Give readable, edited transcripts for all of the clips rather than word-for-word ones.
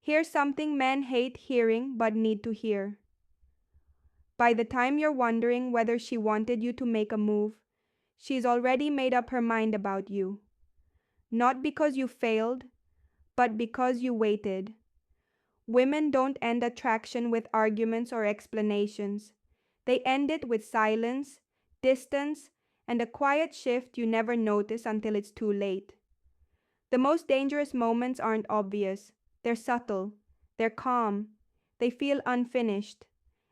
Here's something men hate hearing but need to hear. By the time you're wondering whether she wanted you to make a move, she's already made up her mind about you. Not because you failed, but because you waited. Women don't end attraction with arguments or explanations. They end it with silence, distance, and a quiet shift you never notice until it's too late. The most dangerous moments aren't obvious. They're subtle. They're calm. They feel unfinished.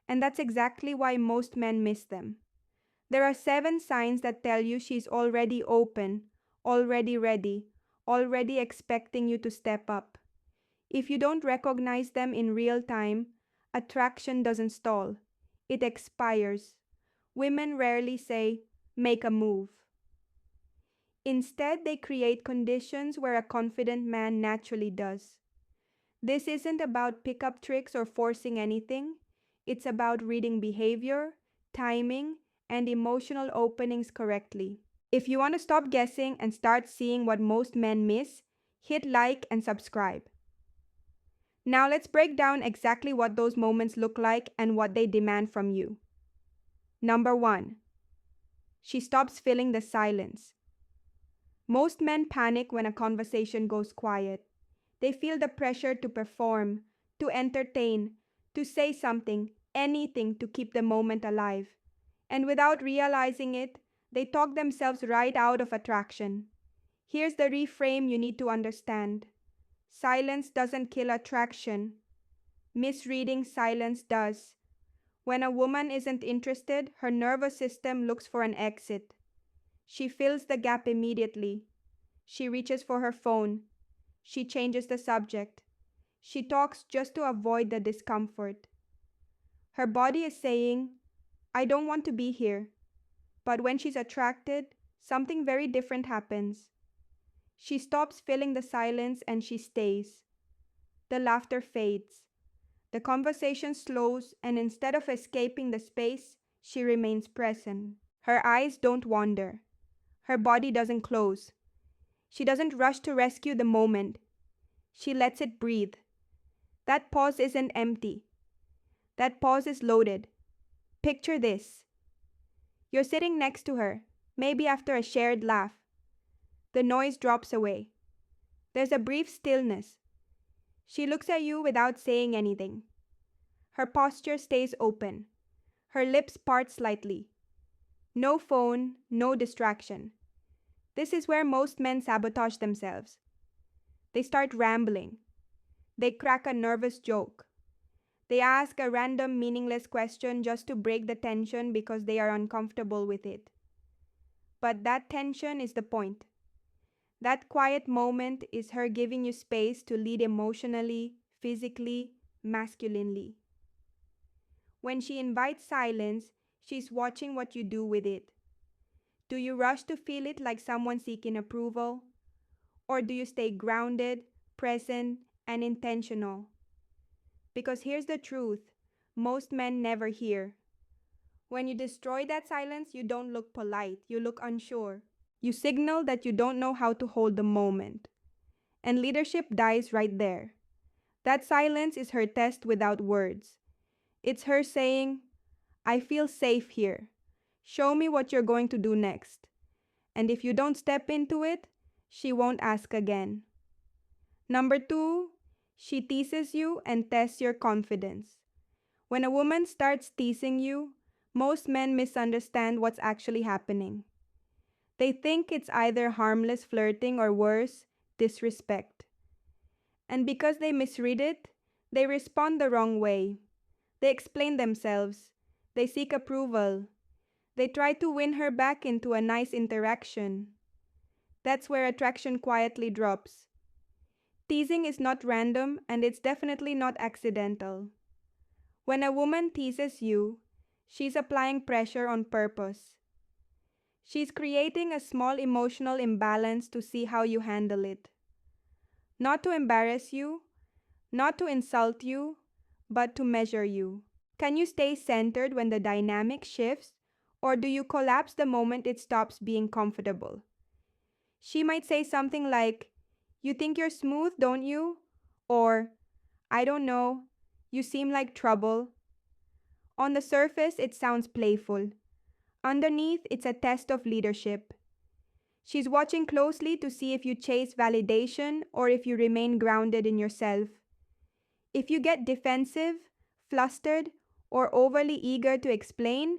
And that's exactly why most men miss them. There are 7 signs that tell you she's already open, already ready, already expecting you to step up. If you don't recognize them in real time, attraction doesn't stall. It expires. Women rarely say, make a move. Instead, they create conditions where a confident man naturally does. This isn't about pickup tricks or forcing anything. It's about reading behavior, timing, and emotional openings correctly. If you want to stop guessing and start seeing what most men miss, hit like and subscribe. Now let's break down exactly what those moments look like and what they demand from you. Number 1. She stops filling the silence. Most men panic when a conversation goes quiet. They feel the pressure to perform, to entertain, to say something, anything to keep the moment alive. And without realizing it, they talk themselves right out of attraction. Here's the reframe you need to understand. Silence doesn't kill attraction. Misreading silence does. When a woman isn't interested, her nervous system looks for an exit. She fills the gap immediately. She reaches for her phone. She changes the subject. She talks just to avoid the discomfort. Her body is saying, I don't want to be here. But when she's attracted, something very different happens. She stops filling the silence and she stays. The laughter fades. The conversation slows, and instead of escaping the space, she remains present. Her eyes don't wander. Her body doesn't close. She doesn't rush to rescue the moment. She lets it breathe. That pause isn't empty. That pause is loaded. Picture this. You're sitting next to her, maybe after a shared laugh. The noise drops away. There's a brief stillness. She looks at you without saying anything. Her posture stays open. Her lips part slightly. No phone, no distraction. This is where most men sabotage themselves. They start rambling. They crack a nervous joke. They ask a random meaningless question just to break the tension because they are uncomfortable with it. But that tension is the point. That quiet moment is her giving you space to lead emotionally, physically, masculinely. When she invites silence, she's watching what you do with it. Do you rush to feel it like someone seeking approval? Or do you stay grounded, present, and intentional? Because here's the truth, most men never hear. When you destroy that silence, you don't look polite, you look unsure. You signal that you don't know how to hold the moment. And leadership dies right there. That silence is her test without words. It's her saying, I feel safe here. Show me what you're going to do next. And if you don't step into it, she won't ask again. Number 2, she teases you and tests your confidence. When a woman starts teasing you, most men misunderstand what's actually happening. They think it's either harmless flirting or worse, disrespect. And because they misread it, they respond the wrong way. They explain themselves. They seek approval. They try to win her back into a nice interaction. That's where attraction quietly drops. Teasing is not random, and it's definitely not accidental. When a woman teases you, she's applying pressure on purpose. She's creating a small emotional imbalance to see how you handle it. Not to embarrass you, not to insult you, but to measure you. Can you stay centered when the dynamic shifts, or do you collapse the moment it stops being comfortable? She might say something like, you think you're smooth, don't you? Or, I don't know. You seem like trouble. On the surface, it sounds playful. Underneath, it's a test of leadership. She's watching closely to see if you chase validation or if you remain grounded in yourself. If you get defensive, flustered, or overly eager to explain,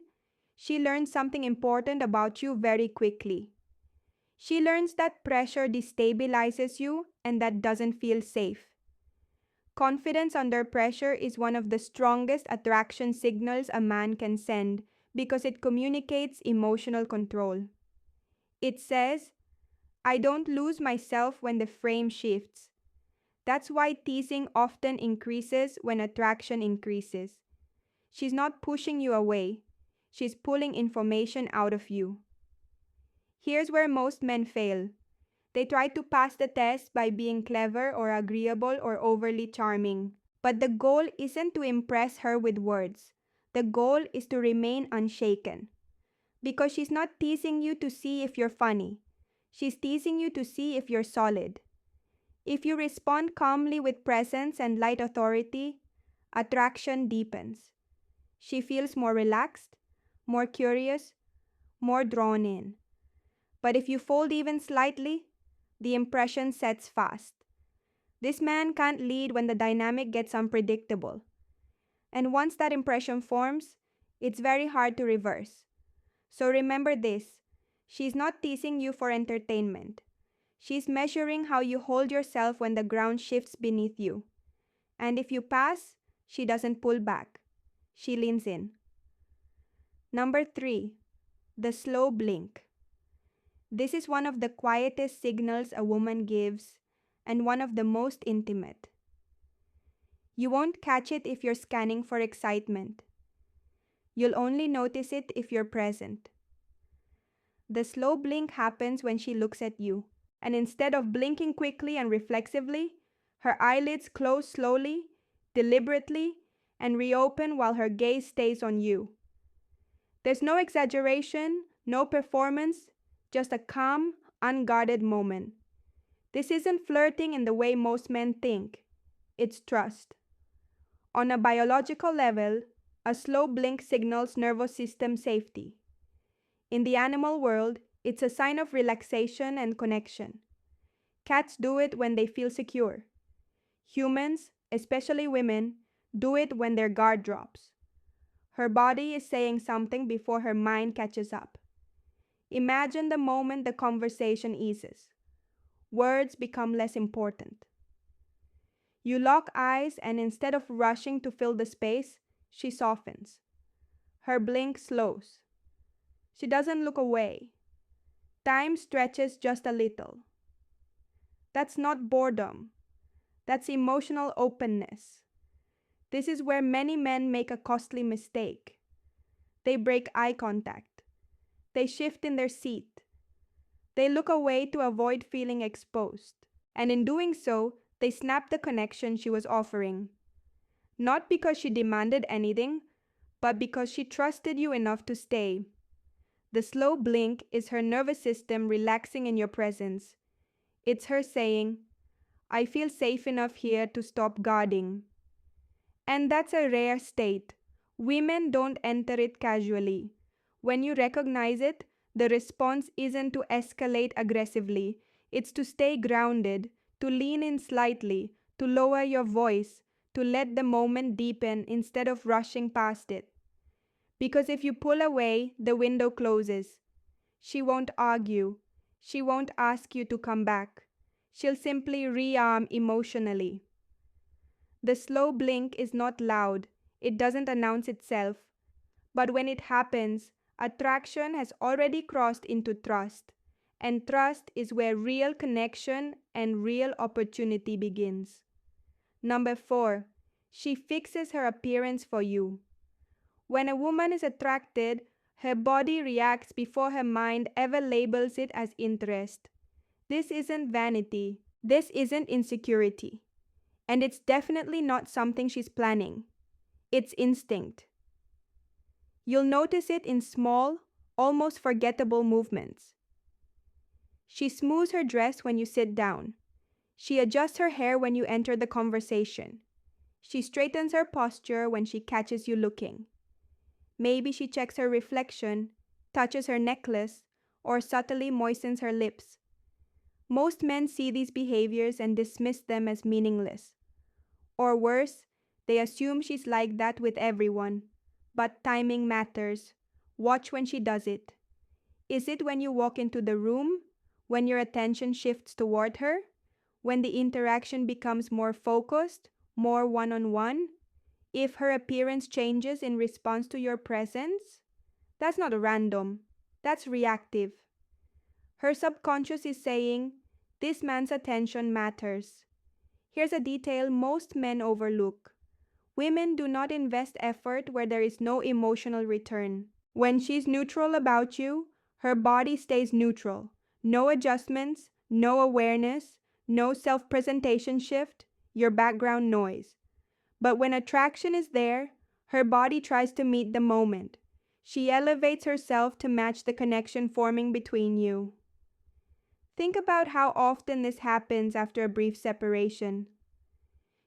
she learns something important about you very quickly. She learns that pressure destabilizes you and that doesn't feel safe. Confidence under pressure is one of the strongest attraction signals a man can send because it communicates emotional control. It says, I don't lose myself when the frame shifts. That's why teasing often increases when attraction increases. She's not pushing you away, she's pulling information out of you. Here's where most men fail. They try to pass the test by being clever or agreeable or overly charming. But the goal isn't to impress her with words. The goal is to remain unshaken. Because she's not teasing you to see if you're funny. She's teasing you to see if you're solid. If you respond calmly with presence and light authority, attraction deepens. She feels more relaxed, more curious, more drawn in. But if you fold even slightly, the impression sets fast. This man can't lead when the dynamic gets unpredictable. And once that impression forms, it's very hard to reverse. So remember this, she's not teasing you for entertainment. She's measuring how you hold yourself when the ground shifts beneath you. And if you pass, she doesn't pull back. She leans in. Number 3, the slow blink. This is one of the quietest signals a woman gives and one of the most intimate. You won't catch it if you're scanning for excitement. You'll only notice it if you're present. The slow blink happens when she looks at you, and instead of blinking quickly and reflexively, her eyelids close slowly, deliberately, and reopen while her gaze stays on you. There's no exaggeration, no performance, just a calm, unguarded moment. This isn't flirting in the way most men think. It's trust. On a biological level, a slow blink signals nervous system safety. In the animal world, it's a sign of relaxation and connection. Cats do it when they feel secure. Humans, especially women, do it when their guard drops. Her body is saying something before her mind catches up. Imagine the moment the conversation eases. Words become less important. You lock eyes, and instead of rushing to fill the space, she softens. Her blink slows. She doesn't look away. Time stretches just a little. That's not boredom. That's emotional openness. This is where many men make a costly mistake. They break eye contact. They shift in their seat. They look away to avoid feeling exposed. And in doing so, they snap the connection she was offering. Not because she demanded anything, but because she trusted you enough to stay. The slow blink is her nervous system relaxing in your presence. It's her saying, I feel safe enough here to stop guarding. And that's a rare state. Women don't enter it casually. When you recognize it, the response isn't to escalate aggressively. It's to stay grounded, to lean in slightly, to lower your voice, to let the moment deepen instead of rushing past it. Because if you pull away, the window closes. She won't argue. She won't ask you to come back. She'll simply rearm emotionally. The slow blink is not loud. It doesn't announce itself. But when it happens, attraction has already crossed into trust. And trust is where real connection and real opportunity begins. Number 4, she fixes her appearance for you. When a woman is attracted, her body reacts before her mind ever labels it as interest. This isn't vanity. This isn't insecurity. And it's definitely not something she's planning. It's instinct. You'll notice it in small, almost forgettable movements. She smooths her dress when you sit down. She adjusts her hair when you enter the conversation. She straightens her posture when she catches you looking. Maybe she checks her reflection, touches her necklace, or subtly moistens her lips. Most men see these behaviors and dismiss them as meaningless. Or worse, they assume she's like that with everyone. But timing matters. Watch when she does it. Is it when you walk into the room? When your attention shifts toward her? When the interaction becomes more focused, more one-on-one? If her appearance changes in response to your presence? That's not random. That's reactive. Her subconscious is saying, this man's attention matters. Here's a detail most men overlook. Women do not invest effort where there is no emotional return. When she's neutral about you, her body stays neutral. No adjustments, no awareness, no self-presentation shift, your background noise. But when attraction is there, her body tries to meet the moment. She elevates herself to match the connection forming between you. Think about how often this happens after a brief separation.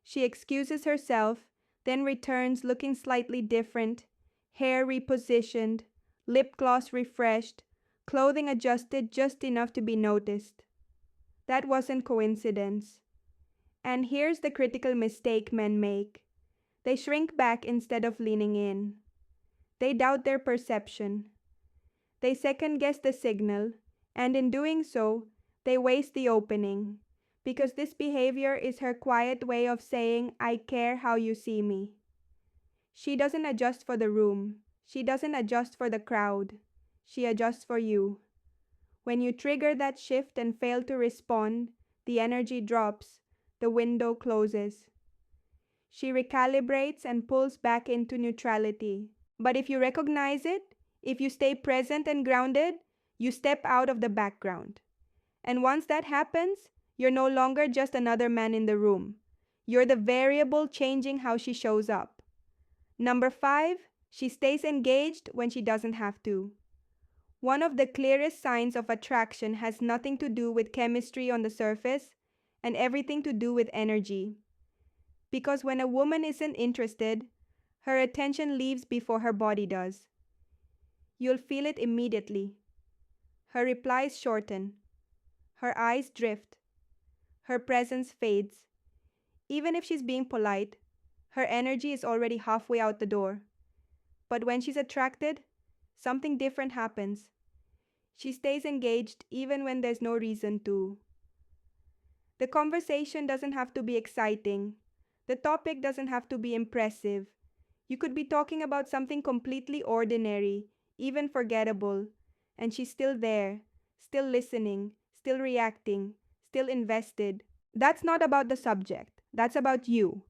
She excuses herself, then returns looking slightly different, hair repositioned, lip gloss refreshed, clothing adjusted just enough to be noticed. That wasn't coincidence. And here's the critical mistake men make. They shrink back instead of leaning in. They doubt their perception. They second-guess the signal, and in doing so, they waste the opening. Because this behavior is her quiet way of saying, I care how you see me. She doesn't adjust for the room. She doesn't adjust for the crowd. She adjusts for you. When you trigger that shift and fail to respond, the energy drops, the window closes. She recalibrates and pulls back into neutrality. But if you recognize it, if you stay present and grounded, you step out of the background. And once that happens, you're no longer just another man in the room. You're the variable changing how she shows up. Number 5, she stays engaged when she doesn't have to. One of the clearest signs of attraction has nothing to do with chemistry on the surface and everything to do with energy. Because when a woman isn't interested, her attention leaves before her body does. You'll feel it immediately. Her replies shorten. Her eyes drift. Her presence fades. Even if she's being polite, her energy is already halfway out the door. But when she's attracted, something different happens. She stays engaged even when there's no reason to. The conversation doesn't have to be exciting. The topic doesn't have to be impressive. You could be talking about something completely ordinary, even forgettable, and she's still there, still listening, still reacting, still invested. That's not about the subject. That's about you.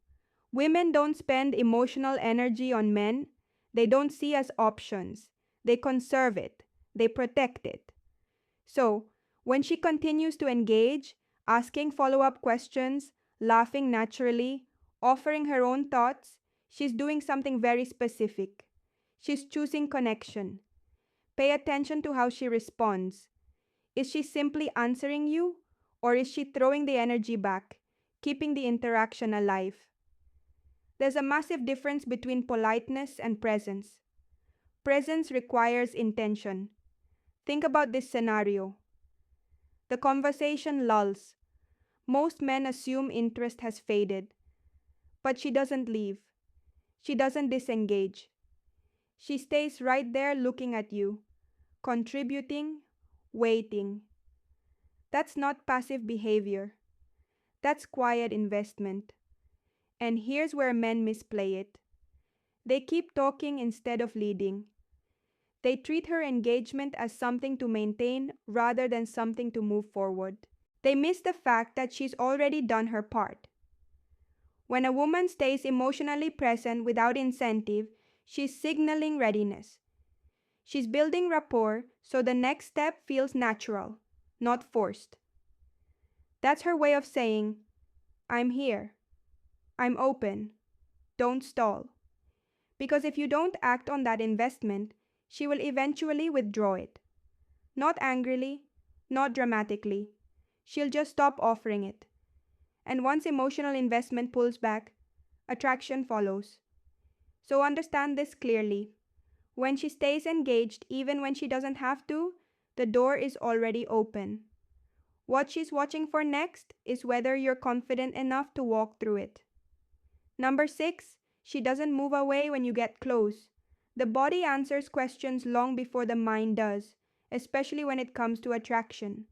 Women don't spend emotional energy on men. They don't see as options. They conserve it. They protect it. So, when she continues to engage, asking follow-up questions, laughing naturally, offering her own thoughts, she's doing something very specific. She's choosing connection. Pay attention to how she responds. Is she simply answering you, or is she throwing the energy back, keeping the interaction alive? There's a massive difference between politeness and presence. Presence requires intention. Think about this scenario. The conversation lulls. Most men assume interest has faded. But she doesn't leave. She doesn't disengage. She stays right there looking at you, contributing, waiting. That's not passive behavior. That's quiet investment. And here's where men misplay it. They keep talking instead of leading. They treat her engagement as something to maintain rather than something to move forward. They miss the fact that she's already done her part. When a woman stays emotionally present without incentive, she's signaling readiness. She's building rapport so the next step feels natural, not forced. That's her way of saying, I'm here. I'm open. Don't stall. Because if you don't act on that investment, she will eventually withdraw it. Not angrily, not dramatically. She'll just stop offering it. And once emotional investment pulls back, attraction follows. So understand this clearly. When she stays engaged, even when she doesn't have to, the door is already open. What she's watching for next is whether you're confident enough to walk through it. Number 6, she doesn't move away when you get close. The body answers questions long before the mind does, especially when it comes to attraction.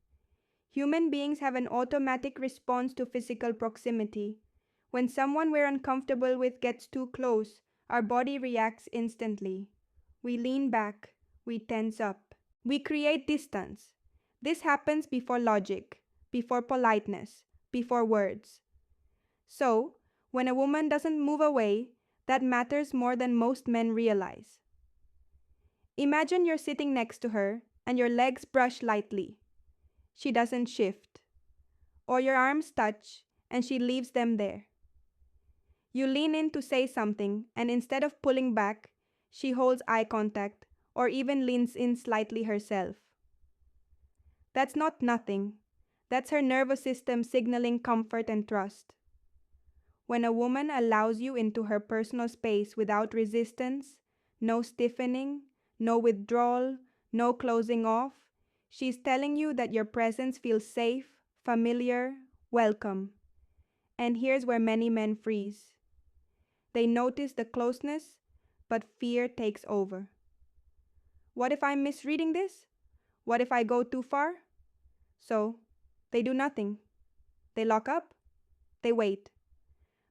Human beings have an automatic response to physical proximity. When someone we're uncomfortable with gets too close, our body reacts instantly. We lean back, we tense up, we create distance. This happens before logic, before politeness, before words. So, when a woman doesn't move away, that matters more than most men realize. Imagine you're sitting next to her and your legs brush lightly. She doesn't shift. Or your arms touch and she leaves them there. You lean in to say something, and instead of pulling back, she holds eye contact or even leans in slightly herself. That's not nothing. That's her nervous system signaling comfort and trust. When a woman allows you into her personal space without resistance, no stiffening, no withdrawal, no closing off, she's telling you that your presence feels safe, familiar, welcome. And here's where many men freeze. They notice the closeness, but fear takes over. What if I'm misreading this? What if I go too far? So, they do nothing. They lock up. They wait.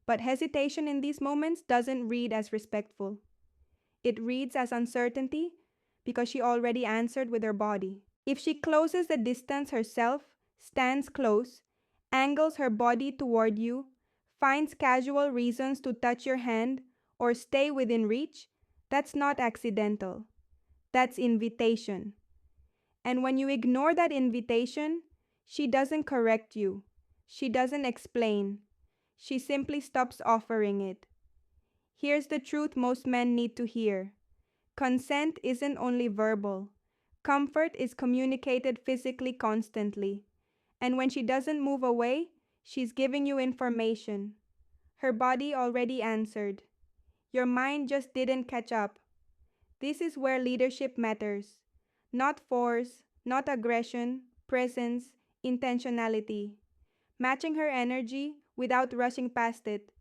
But hesitation in these moments doesn't read as respectful. It reads as uncertainty because she already answered with her body. If she closes the distance herself, stands close, angles her body toward you, finds casual reasons to touch your hand or stay within reach, that's not accidental. That's invitation. And when you ignore that invitation, she doesn't correct you. She doesn't explain. She simply stops offering it. Here's the truth most men need to hear. Consent isn't only verbal. Comfort is communicated physically constantly. And when she doesn't move away, she's giving you information. Her body already answered. Your mind just didn't catch up. This is where leadership matters. Not force, not aggression, presence, intentionality. Matching her energy without rushing past it.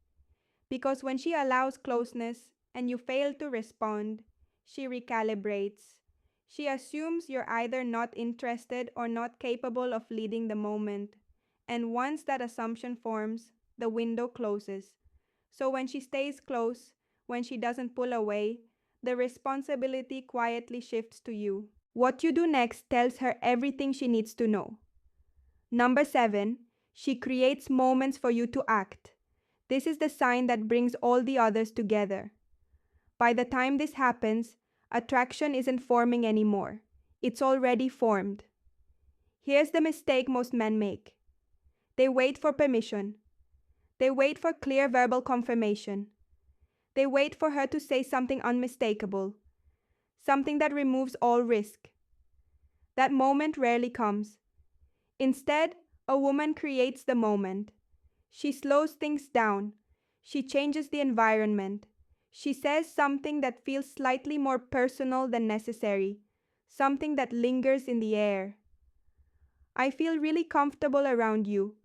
Because when she allows closeness and you fail to respond, she recalibrates. She assumes you're either not interested or not capable of leading the moment. And once that assumption forms, the window closes. So when she stays close, when she doesn't pull away, the responsibility quietly shifts to you. What you do next tells her everything she needs to know. Number 7, she creates moments for you to act. This is the sign that brings all the others together. By the time this happens, attraction isn't forming anymore. It's already formed. Here's the mistake most men make. They wait for permission. They wait for clear verbal confirmation. They wait for her to say something unmistakable, something that removes all risk. That moment rarely comes. Instead, a woman creates the moment. She slows things down. She changes the environment. She says something that feels slightly more personal than necessary, something that lingers in the air. I feel really comfortable around you.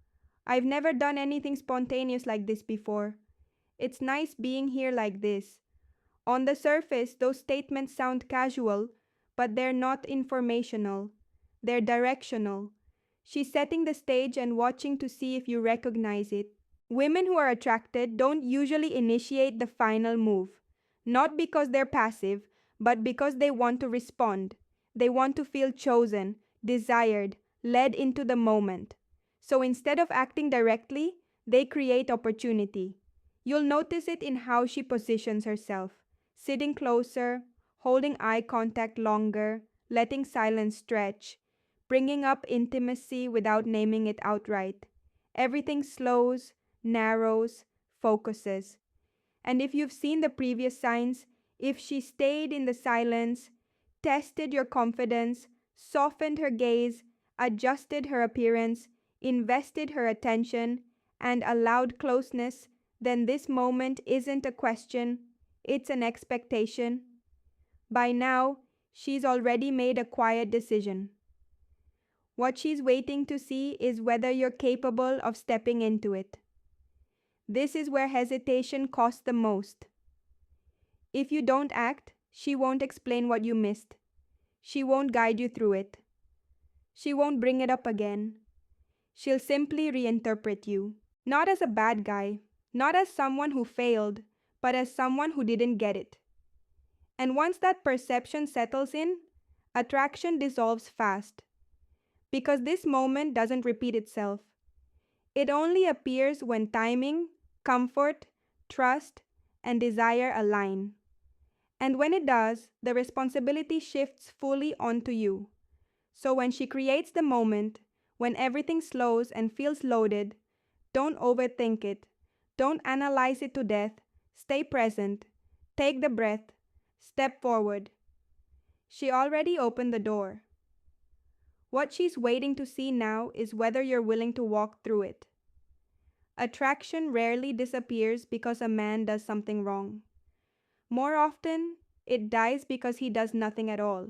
I've never done anything spontaneous like this before. It's nice being here like this. On the surface, those statements sound casual, but they're not informational. They're directional. She's setting the stage and watching to see if you recognize it. Women who are attracted don't usually initiate the final move, not because they're passive, but because they want to respond. They want to feel chosen, desired, led into the moment. So instead of acting directly, they create opportunity. You'll notice it in how she positions herself, sitting closer, holding eye contact longer, letting silence stretch, bringing up intimacy without naming it outright. Everything slows, narrows, focuses. And if you've seen the previous signs, if she stayed in the silence, tested your confidence, softened her gaze, adjusted her appearance, invested her attention, and allowed closeness, then this moment isn't a question, it's an expectation. By now, she's already made a quiet decision. What she's waiting to see is whether you're capable of stepping into it. This is where hesitation costs the most. If you don't act, she won't explain what you missed. She won't guide you through it. She won't bring it up again. She'll simply reinterpret you. Not as a bad guy, not as someone who failed, but as someone who didn't get it. And once that perception settles in, attraction dissolves fast. Because this moment doesn't repeat itself. It only appears when timing, comfort, trust, and desire align. And when it does, the responsibility shifts fully onto you. So when she creates the moment, when everything slows and feels loaded, don't overthink it. Don't analyze it to death. Stay present. Take the breath. Step forward. She already opened the door. What she's waiting to see now is whether you're willing to walk through it. Attraction rarely disappears because a man does something wrong. More often, it dies because he does nothing at all.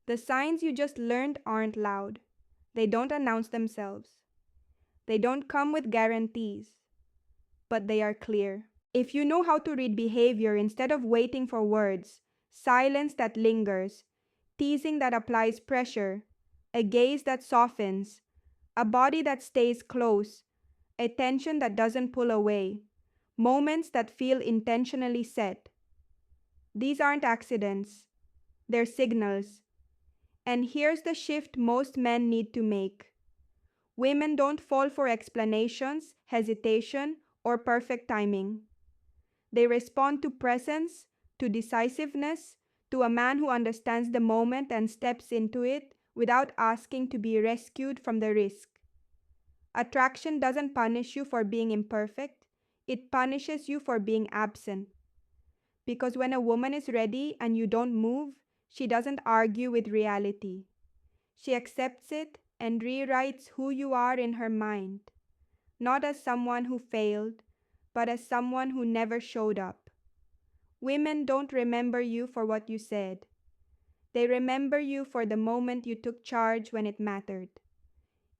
The signs you just learned aren't loud. They don't announce themselves. They don't come with guarantees, but they are clear. If you know how to read behavior instead of waiting for words, silence that lingers, teasing that applies pressure, a gaze that softens, a body that stays close, attention that doesn't pull away, moments that feel intentionally set. These aren't accidents, they're signals. And here's the shift most men need to make. Women don't fall for explanations, hesitation, or perfect timing. They respond to presence, to decisiveness, to a man who understands the moment and steps into it without asking to be rescued from the risk. Attraction doesn't punish you for being imperfect, it punishes you for being absent. Because when a woman is ready and you don't move, she doesn't argue with reality. She accepts it and rewrites who you are in her mind, not as someone who failed, but as someone who never showed up. Women don't remember you for what you said. They remember you for the moment you took charge when it mattered.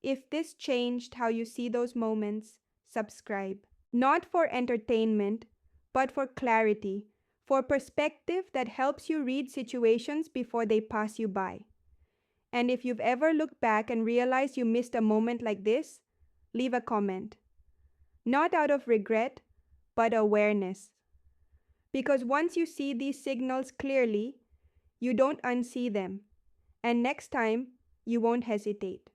If this changed how you see those moments, subscribe. Not for entertainment, but for clarity, for perspective that helps you read situations before they pass you by. And if you've ever looked back and realized you missed a moment like this, leave a comment. Not out of regret, but awareness. Because once you see these signals clearly, you don't unsee them. And next time, you won't hesitate.